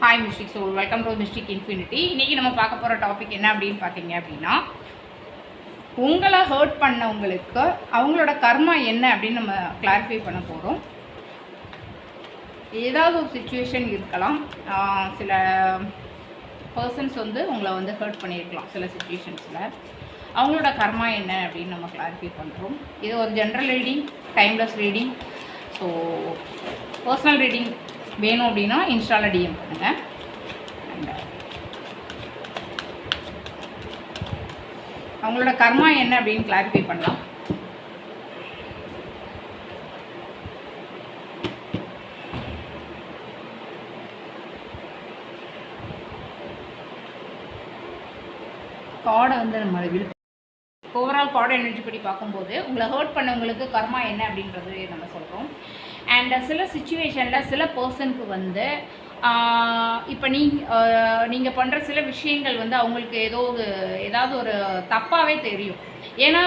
Hi mystic soul, welcome to mystic infinity. இன்றைக்கி நம்ம பார்க்க போகிற டாபிக் என்ன அப்படின்னு பார்த்தீங்க அப்படின்னா, உங்களை ஹர்ட் பண்ணவங்களுக்கு அவங்களோட கர்மா என்ன அப்படின்னு நம்ம கிளாரிஃபை பண்ண போகிறோம். ஏதாவது ஒரு சுச்சுவேஷன் இருக்கலாம், சில பர்சன்ஸ் உங்களை ஹர்ட் பண்ணியிருக்கலாம். சில சுச்சுவேஷன்ஸில் அவங்களோட கர்மா என்ன அப்படின்னு நம்ம கிளாரிஃபை பண்ணுறோம். இது ஒரு general reading, timeless reading. So personal reading வேணும் அப்படின்னா இன்ஸ்டாவில் டிஎம் பண்ணுங்கள். அவங்களோட கர்மா என்ன அப்படின்னு கிளாரிஃபை பண்ணலாம். கார்டை நம்ம ஓவரால் கார்டு எனர்ஜி படி பார்க்கும்போது உங்களை ஹர்ட் பண்ணவங்களுக்கு கர்மா என்ன அப்படின்றது நம்ம சொல்கிறோம். அண்ட் சில சுச்சுவேஷனில் சில பர்சனுக்கு இப்போ நீங்கள் பண்ணுற சில விஷயங்கள் அவங்களுக்கு ஏதாவது ஒரு தப்பாகவே தெரியும். ஏன்னா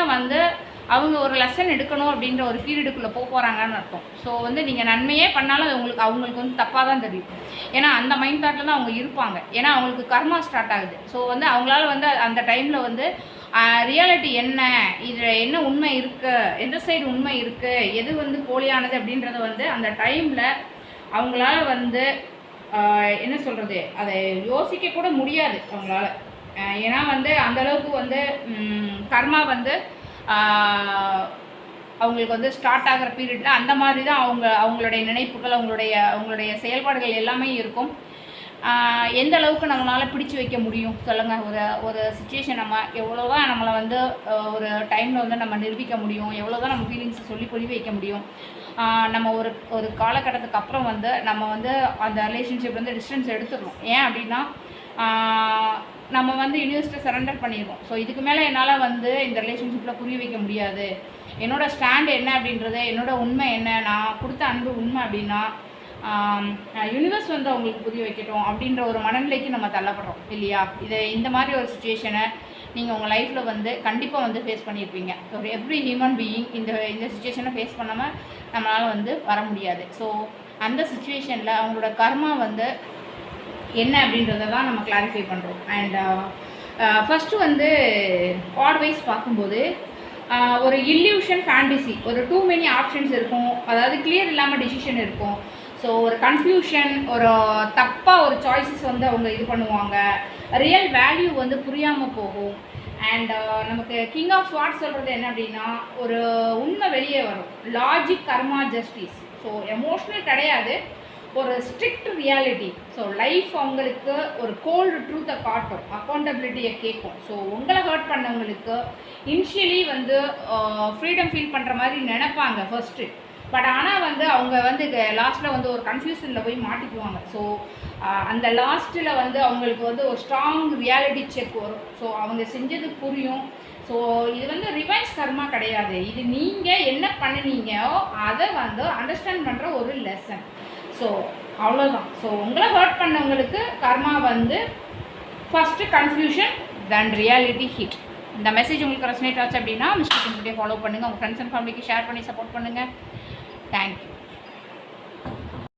அவங்க ஒரு லெசன் எடுக்கணும் அப்படின்ற ஒரு பீரியடுக்குள்ளே போகிறாங்கன்னு அர்த்தம். ஸோ நீங்கள் நன்மையே பண்ணாலும் அது அவங்களுக்கு தப்பாக தான் தெரியும். ஏன்னா அந்த மைண்ட் தாட்டில் தான் அவங்க இருப்பாங்க. ஏன்னா அவங்களுக்கு கர்மா ஸ்டார்ட் ஆகுது. ஸோ அவங்களால அந்த டைமில் ரியாலிட்டி என்ன, இதில் என்ன உண்மை இருக்குது, எந்த சைடு உண்மை இருக்குது, எது போலியானது அப்படின்றத அந்த டைமில் அவங்களால என்ன சொல்கிறது, அதை யோசிக்க கூட முடியாது அவங்களால. ஏன்னா அந்தளவுக்கு கர்மா அவங்களுக்கு ஸ்டார்ட் ஆகிற பீரியடில் அந்த மாதிரி தான் அவங்களுடைய நினைப்புகள், அவங்களுடைய செயல்பாடுகள் எல்லாமே இருக்கும். எந்த அளவுக்கு நம்மளால் பிடிச்சி வைக்க முடியும் சொல்லுங்கள்? ஒரு சுச்சுவேஷன் நம்ம எவ்வளோ தான் நம்மளை ஒரு டைமில் நம்ம நிரூபிக்க முடியும், எவ்வளோ தான் நம்ம ஃபீலிங்ஸை சொல்லி புரிய வைக்க முடியும். நம்ம ஒரு காலகட்டத்துக்கு அப்புறம் நம்ம அந்த ரிலேஷன்ஷிப் டிஸ்டன்ஸ் எடுத்துடணும். ஏன் அப்படின்னா நம்ம யூனிவர்ஸ்ட்டை சரண்டர் பண்ணிடுவோம். ஸோ இதுக்கு மேலே என்னால் இந்த ரிலேஷன்ஷிப்பில் புரிய வைக்க முடியாது, என்னோடய ஸ்டாண்ட் என்ன அப்படின்றது, என்னோடய உண்மை என்ன, நான் கொடுத்த அன்பு உண்மை அப்படின்னா யூனிவர்ஸ் அவங்களுக்கு புரிய வைக்கட்டும் அப்படின்ற ஒரு மனநிலைக்கு நம்ம தள்ளப்படுறோம் இல்லையா? இந்த மாதிரி ஒரு சுச்சுவேஷனை நீங்கள் உங்கள் லைஃப்பில் கண்டிப்பாக ஃபேஸ் பண்ணியிருப்பீங்க. ஒரு எவ்ரி ஹியூமன் பீயிங் இந்த சுச்சுவேஷனை ஃபேஸ் பண்ணாமல் நம்மளால் வர முடியாது. ஸோ அந்த சுச்சுவேஷனில் அவங்களோட கர்மா என்ன அப்படின்றத தான் நம்ம கிளாரிஃபை பண்ணுறோம். அண்ட் ஃபஸ்ட்டு கார்ட் வைஸ் பார்க்கும்போது ஒரு இல்யூஷன், ஃபேண்டசி, ஒரு டூ மெனி ஆப்ஷன்ஸ் இருக்கும். அதாவது கிளியர் இல்லாமல் டிசிஷன் இருக்கும். ஸோ ஒரு கன்ஃபியூஷன், ஒரு தப்பாக ஒரு சாய்ஸஸ் அவங்க இது பண்ணுவாங்க. ரியல் வேல்யூ புரியாமல் போகும். அண்ட் நமக்கு கிங் ஆஃப் ஸ்வார்ட்ஸ் சொல்கிறது என்ன அப்படின்னா, ஒரு உண்மை வெளியே வரும். லாஜிக், கர்மா, ஜஸ்டிஸ். ஸோ எமோஷ்னல் கிடையாது, ஒரு ஸ்ட்ரிக்ட் ரியாலிட்டி. ஸோ லைஃப் அவங்களுக்கு ஒரு கோல்டு ட்ரூத்தை காட்டும், அக்கௌண்டபிலிட்டியை கேட்கும். ஸோ உங்களை ஹர்ட் பண்ணவங்களுக்கு இனிஷியலி ஃப்ரீடம் ஃபீல் பண்ணுற மாதிரி நினைப்பாங்க ஃபர்ஸ்ட்டு. பட் ஆனால் அவங்க லாஸ்ட்டில் ஒரு கன்ஃபியூஷனில் போய் மாட்டிக்குவாங்க. ஸோ அந்த லாஸ்ட்டில் அவங்களுக்கு ஒரு ஸ்ட்ராங் ரியாலிட்டி செக் வரும். ஸோ அவங்க செஞ்சது புரியும். ஸோ இது ரிவைஸ் கர்மா கிடையாது, இது நீங்கள் என்ன பண்ணினீங்கோ அதை அண்டர்ஸ்டாண்ட் பண்ணுற ஒரு லெசன். ஸோ அவ்வளோதான். ஸோ உங்களை ஹர்ட் பண்ணவங்களுக்கு கர்மா ஃபஸ்ட்டு கன்ஃபியூஷன், தென் ரியாலிட்டி ஹிட். இந்த மெசேஜ் உங்களுக்கு ரெசனேட் ஆச்சு அப்படின்னா மிஸ்டேக் ஃபாலோ பண்ணுங்கள். உங்கள் ஃப்ரெண்ட்ஸ் அண்ட் ஃபேமிலிக்கு ஷேர் பண்ணி சப்போர்ட் பண்ணுங்கள். தேங்க்யூ.